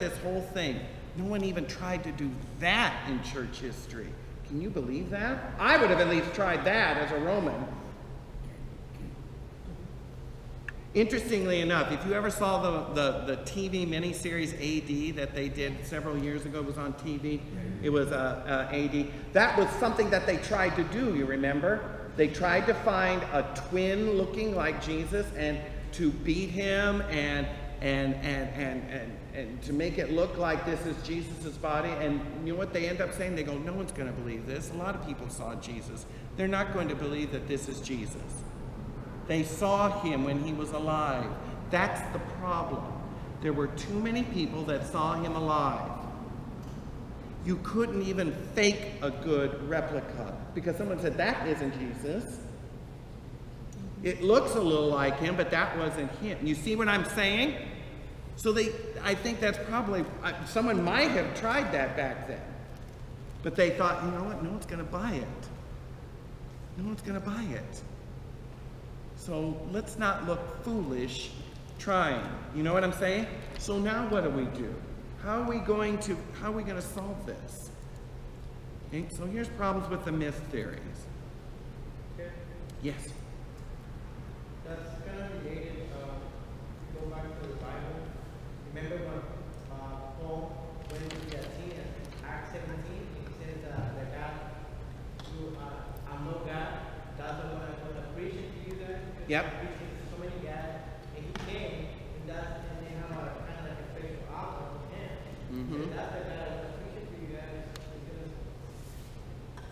this whole thing. No one even tried to do that in church history. Can you believe that? I would have at least tried that as a Roman. Interestingly enough, if you ever saw the TV miniseries AD that they did several years ago, it was on TV, it was AD. That was something that they tried to do, you remember? They tried to find a twin looking like Jesus and to beat him and to make it look like this is Jesus' body. And you know what they end up saying? They go, no one's going to believe this. A lot of people saw Jesus. They're not going to believe that this is Jesus. They saw him when he was alive. That's the problem. There were too many people that saw him alive. You couldn't even fake a good replica because someone said, that isn't Jesus. It looks a little like him, but that wasn't him. You see what I'm saying? So I think that's probably, someone might have tried that back then. But they thought, you know what, no one's going to buy it. No one's going to buy it. So let's not look foolish trying. You know what I'm saying? So now what do we do? How are we going to solve this? Okay, so here's problems with the myth theories. Okay. Yes. That's kind of related. Go back to the Bible. Remember when Paul went to the scene in Acts 17? He says that God, I'm no God. That's the one I'm going to preach it to you guys. Yep. Preaching to so many guys, and he came, and they have a kind of like a special offer from him. Mm-hmm. And that's the God I'm going to preach it to you guys.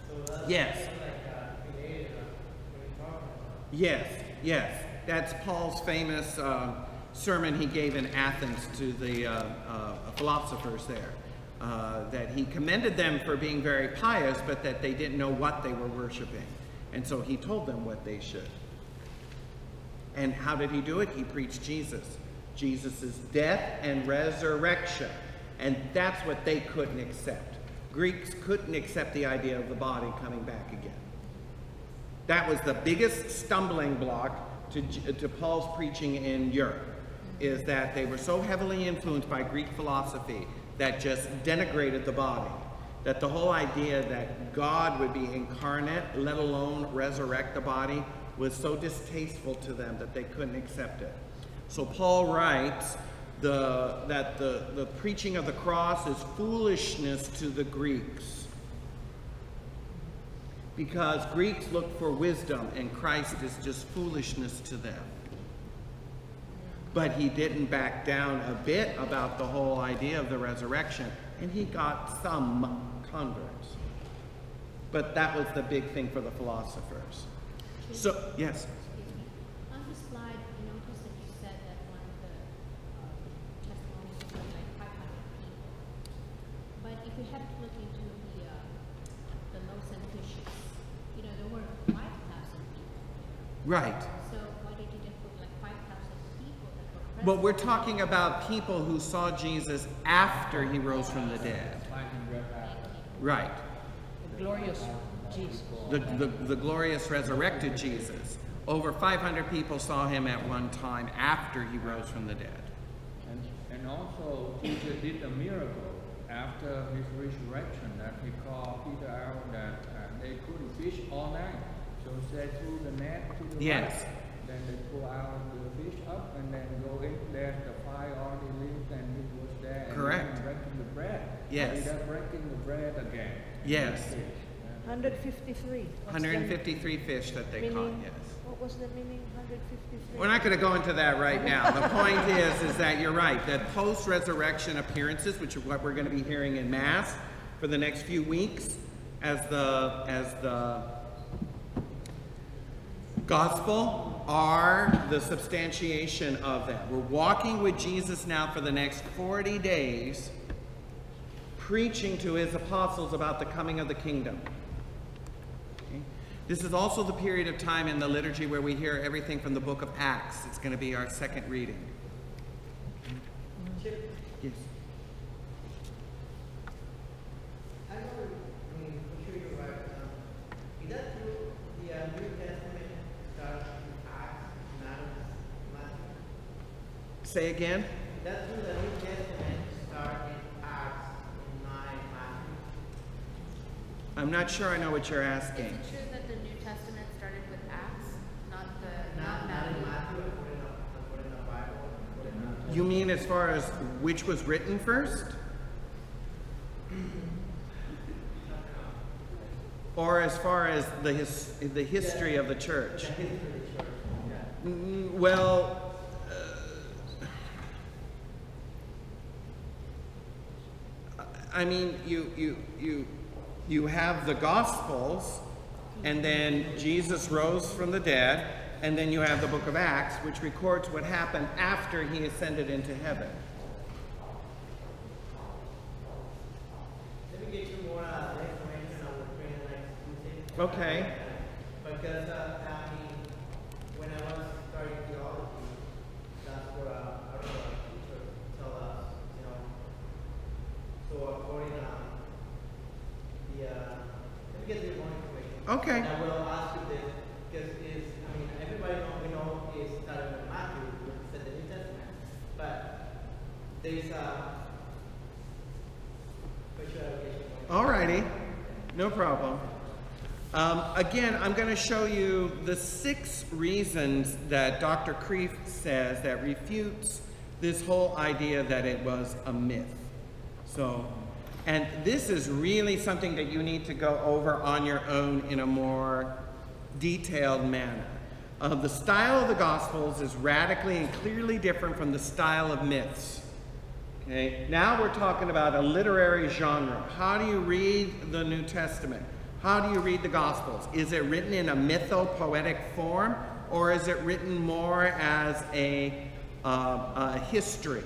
So that's yes. kind of like related what you're talking about. Yes, yes. That's Paul's famous sermon he gave in Athens to the philosophers there. That he commended them for being very pious, but that they didn't know what they were worshiping. And so he told them what they should. And how did he do it? He preached Jesus. Jesus' death and resurrection. And that's what they couldn't accept. Greeks couldn't accept the idea of the body coming back again. That was the biggest stumbling block to Paul's preaching in Europe, is that they were so heavily influenced by Greek philosophy that just denigrated the body. That the whole idea that God would be incarnate, let alone resurrect the body, was so distasteful to them that they couldn't accept it. So Paul writes that the preaching of the cross is foolishness to the Greeks. Because Greeks look for wisdom and Christ is just foolishness to them. But he didn't back down a bit about the whole idea of the resurrection, and he got some converts. But that was the big thing for the philosophers. So, yes? Excuse me. On the slide, you noticed that you said that one of the testimonies was like 500 people. But if we had to look into the loaves and fishes, you know, there were 5,000 people. Right. So why did you just put like 5,000 people that were present? But we're talking about people who saw Jesus after he rose from the dead. Right. The glorious Jesus. The glorious resurrected Jesus. Over 500 people saw him at one time after he rose from the dead. And also, Jesus did a miracle after his resurrection that he called Peter out that they couldn't fish all night. So they threw the net to the Yes. right. Then they pull out the fish up and then go in there. The fire already lit and he was there. And Correct. breaking the bread. Yes. They're breaking the bread again. Yes. 153. What's 153 fish that they caught, meaning? yes. What was the meaning, 153? We're not going to go into that right now. The point is that you're right, that post-resurrection appearances, which is what we're going to be hearing in Mass for the next few weeks, as the gospel, are the substantiation of that. We're walking with Jesus now for the next 40 days, preaching to his apostles about the coming of the kingdom. Okay? This is also the period of time in the liturgy where we hear everything from the book of Acts. It's going to be our second reading. Chip, Yes. I know, I'm sure you're right. Is that true? The New Testament starts in Acts, not in Matthew? Say again? Is that true? The New Testament starts I'm not sure I know what you're Is asking. it true that the New Testament started with Acts, not Not in Matthew? Matthew, according to the Bible, according to You mean as far as which was written first? Or as far as the history of the church? the history of the church. Yeah. Well, I mean, you have the Gospels, and then Jesus rose from the dead, and then you have the book of Acts, which records what happened after he ascended into heaven. Let me get you more information on the training next Tuesday. Okay. Because, I mean, when I was studying theology, that's what our teacher tell us, you know. So according to let me get you more information. Okay. And I will ask you this, because I mean, everybody we know is starting with Matthew, which said the New Testament, but there's special education. Alrighty, no problem. Again, I'm going to show you the 6 reasons that Dr. Kreeft says that refutes this whole idea that it was a myth. So, and this is really something that you need to go over on your own in a more detailed manner. The style of the Gospels is radically and clearly different from the style of myths. Okay? Now we're talking about a literary genre. How do you read the New Testament? How do you read the Gospels? Is it written in a mythopoetic form, or is it written more as a history?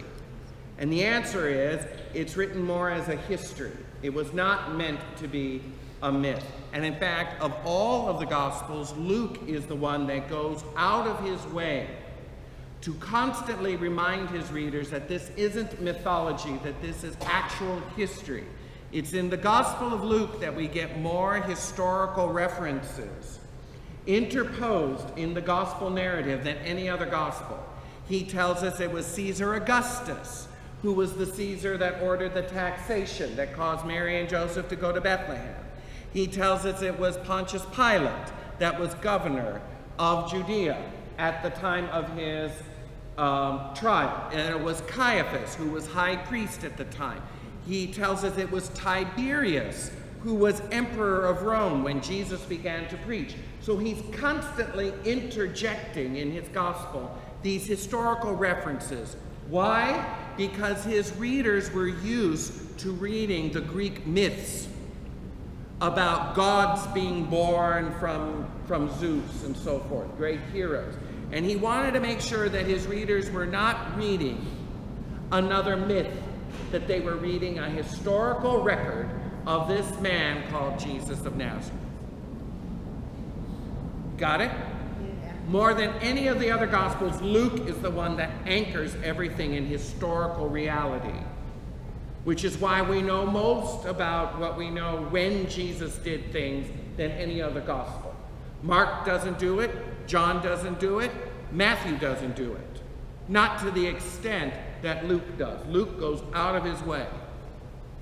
And the answer is, it's written more as a history. It was not meant to be a myth. And in fact, of all of the Gospels, Luke is the one that goes out of his way to constantly remind his readers that this isn't mythology, that this is actual history. It's in the Gospel of Luke that we get more historical references interposed in the Gospel narrative than any other Gospel. He tells us it was Caesar Augustus who was the Caesar that ordered the taxation that caused Mary and Joseph to go to Bethlehem. He tells us it was Pontius Pilate that was governor of Judea at the time of his trial. And it was Caiaphas who was high priest at the time. He tells us it was Tiberius who was emperor of Rome when Jesus began to preach. So he's constantly interjecting in his gospel these historical references. Why? Because his readers were used to reading the Greek myths about gods being born from Zeus and so forth, great heroes. And he wanted to make sure that his readers were not reading another myth, that they were reading a historical record of this man called Jesus of Nazareth. Got it? More than any of the other Gospels, Luke is the one that anchors everything in historical reality, which is why we know most about what we know when Jesus did things than any other Gospel. Mark doesn't do it, John doesn't do it, Matthew doesn't do it. Not to the extent that Luke does. Luke goes out of his way.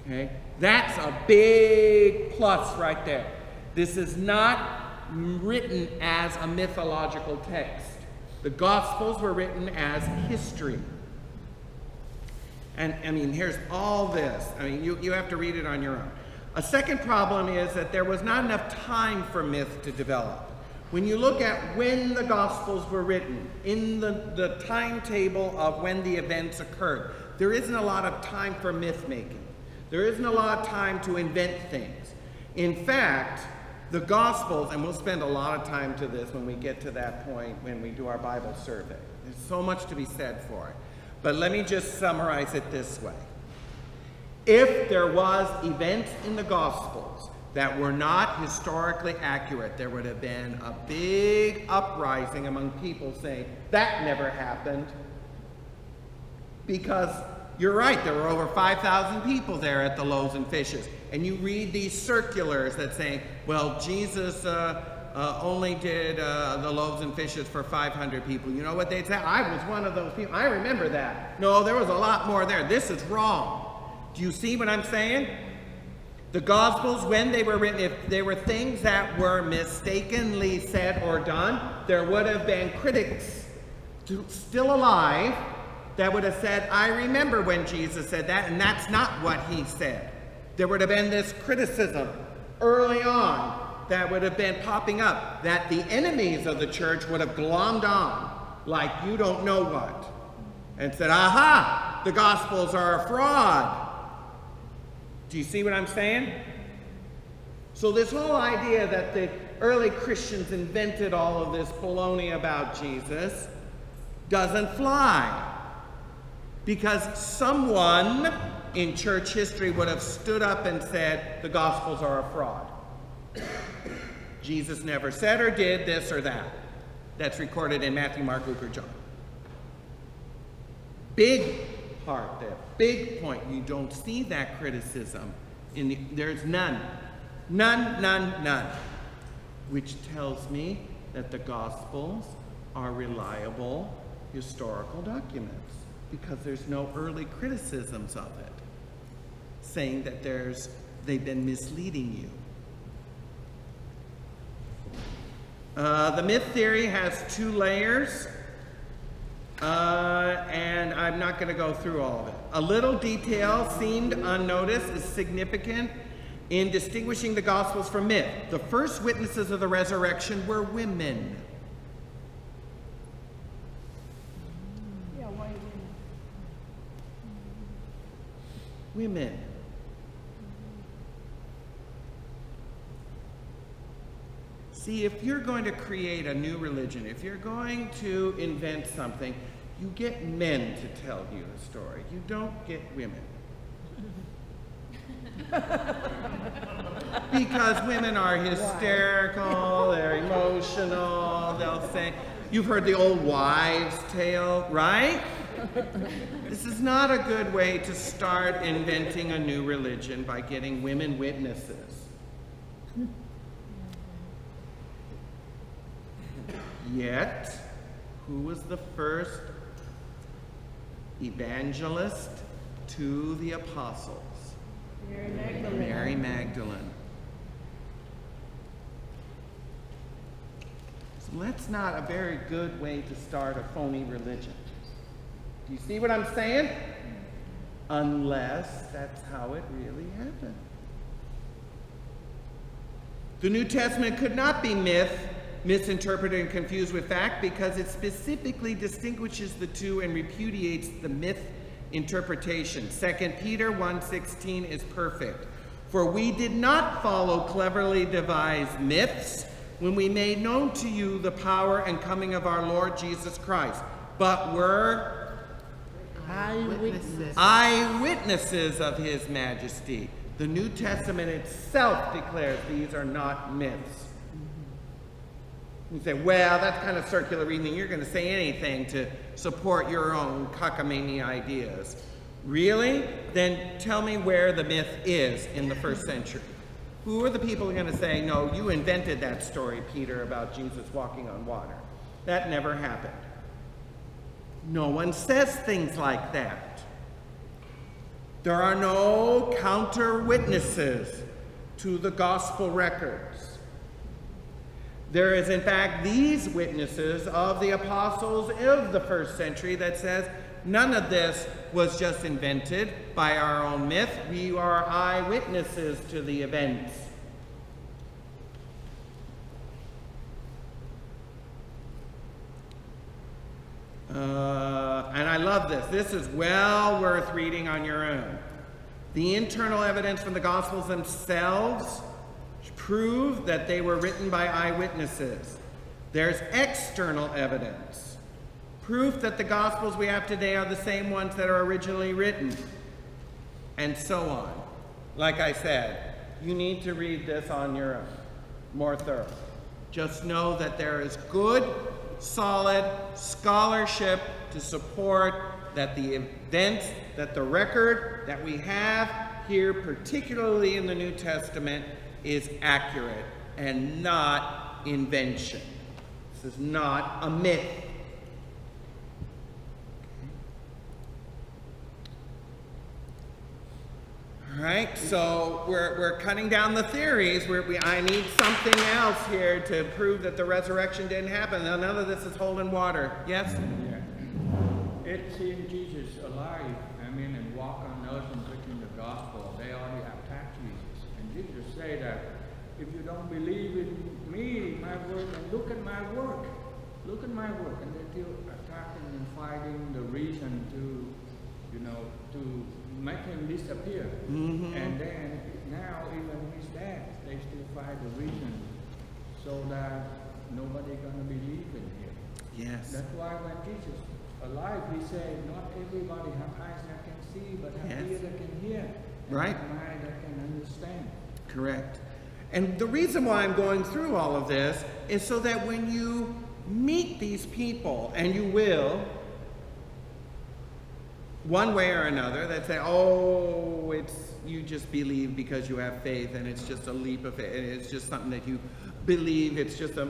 Okay? That's a big plus right there. This is not written as a mythological text. The Gospels were written as history. And I mean, here's all this. I mean, you have to read it on your own. A second problem is that there was not enough time for myth to develop. When you look at when the Gospels were written, in the timetable of when the events occurred, there isn't a lot of time for myth making. There isn't a lot of time to invent things. In fact, the Gospels, and we'll spend a lot of time to this when we get to that point when we do our Bible survey. There's so much to be said for it. But let me just summarize it this way. If there was events in the Gospels that were not historically accurate, there would have been a big uprising among people saying, that never happened. Because you're right, there were over 5,000 people there at the loaves and fishes. And you read these circulars that say, well, Jesus only did the loaves and fishes for 500 people. You know what they'd say? I was one of those people. I remember that. No, there was a lot more there. This is wrong. Do you see what I'm saying? The Gospels, when they were written, if there were things that were mistakenly said or done, there would have been critics still alive that would have said, I remember when Jesus said that, and that's not what he said. There would have been this criticism early on that would have been popping up, that the enemies of the church would have glommed on like you don't know what, and said, aha, the Gospels are a fraud. Do you see what I'm saying? So this whole idea that the early Christians invented all of this baloney about Jesus doesn't fly. Because someone in church history would have stood up and said, the Gospels are a fraud. Jesus never said or did this or that. That's recorded in Matthew, Mark, Luke, or John. Big part there. Big point. You don't see that criticism. There's none. None. Which tells me that the Gospels are reliable historical documents, because there's no early criticisms of it saying that they've been misleading you. The myth theory has 2 layers. And I'm not going to go through all of it. A little detail seemed unnoticed is significant in distinguishing the Gospels from myth. The first witnesses of the resurrection were women. Yeah, why Women. See, if you're going to create a new religion, if you're going to invent something, you get men to tell you the story. You don't get women. Because women are hysterical, they're emotional, they'll say, you've heard the old wives' tale, right? This is not a good way to start inventing a new religion, by getting women witnesses. Yet, who was the first evangelist to the apostles? Mary Magdalene. Mary Magdalene. So that's not a very good way to start a phony religion. Do you see what I'm saying? Unless that's how it really happened. The New Testament could not be misinterpreted and confused with fact, because it specifically distinguishes the two and repudiates the myth interpretation. 2 Peter 1:16 is perfect. For we did not follow cleverly devised myths when we made known to you the power and coming of our Lord Jesus Christ, but were eyewitnesses of his majesty. The New Testament itself declares these are not myths. You say, well, that's kind of circular reasoning. You're going to say anything to support your own cockamamie ideas. Really? Then tell me where the myth is in the first century. Who are the people who are going to say, no, you invented that story, Peter, about Jesus walking on water? That never happened. No one says things like that. There are no counter witnesses to the gospel records. There is, in fact, these witnesses of the apostles of the first century that says none of this was just invented by our own myth. We are eyewitnesses to the events. And I love this. This is well worth reading on your own. The internal evidence from the Gospels themselves prove that they were written by eyewitnesses. There's external evidence. Proof that the Gospels we have today are the same ones that are originally written. And so on. Like I said, you need to read this on your own, more thorough. Just know that there is good, solid scholarship to support that the events, that the record that we have here, particularly in the New Testament, is accurate and not invention. This is not a myth. All right? So we're cutting down the theories. I need something else here to prove that the resurrection didn't happen. Now, none of this is holding water. Yes? Yeah. It seems Jesus alive, and walk on earth and preaching the gospel. They already attacked Jesus. And Jesus say that if you don't believe in me, my work, then look at my work. Look at my work. And they're still attacking and fighting the reason to make him disappear. Mm-hmm. And then now even he's dead, they still fight the reason so that nobody gonna believe in him. Yes. That's why when Jesus alive, he said, not everybody have eyes that can see, but have ears that can hear, and right. have mind that can understand. Correct. And the reason why I'm going through all of this is so that when you meet these people, and you will, one way or another, that say, oh, you just believe because you have faith, and it's just a leap of faith, and it's just something that you believe, it's just a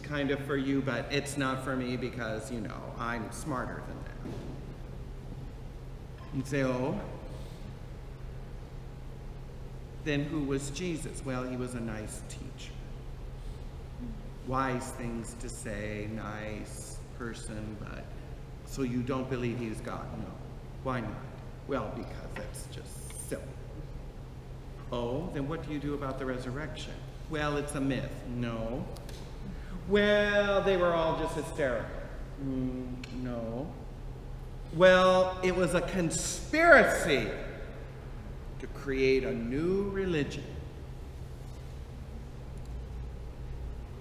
kind of for you, but it's not for me because, I'm smarter than that. You'd say, oh, then who was Jesus? Well, he was a nice teacher. Wise things to say, nice person, but so you don't believe he's God? No. Why not? Well, because that's just silly. Oh, then what do you do about the resurrection? Well, it's a myth. No. Well, they were all just hysterical. No. Well, it was a conspiracy to create a new religion.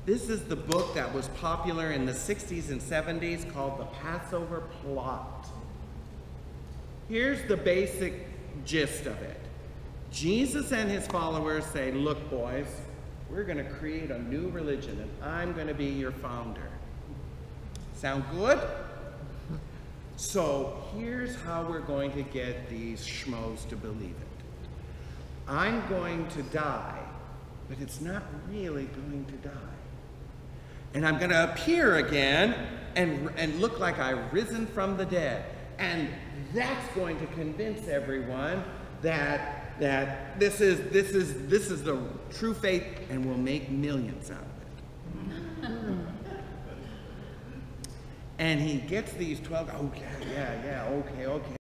This is the book that was popular in the 60s and 70s called The Passover Plot. Here's the basic gist of it. Jesus and his followers say, look, boys, we're going to create a new religion, and I'm going to be your founder. Sound good? So here's how we're going to get these schmoes to believe it. I'm going to die, but it's not really going to die. And I'm going to appear again and look like I've risen from the dead. And that's going to convince everyone that this is the true faith, and we'll make millions out of it. And he gets these 12, okay.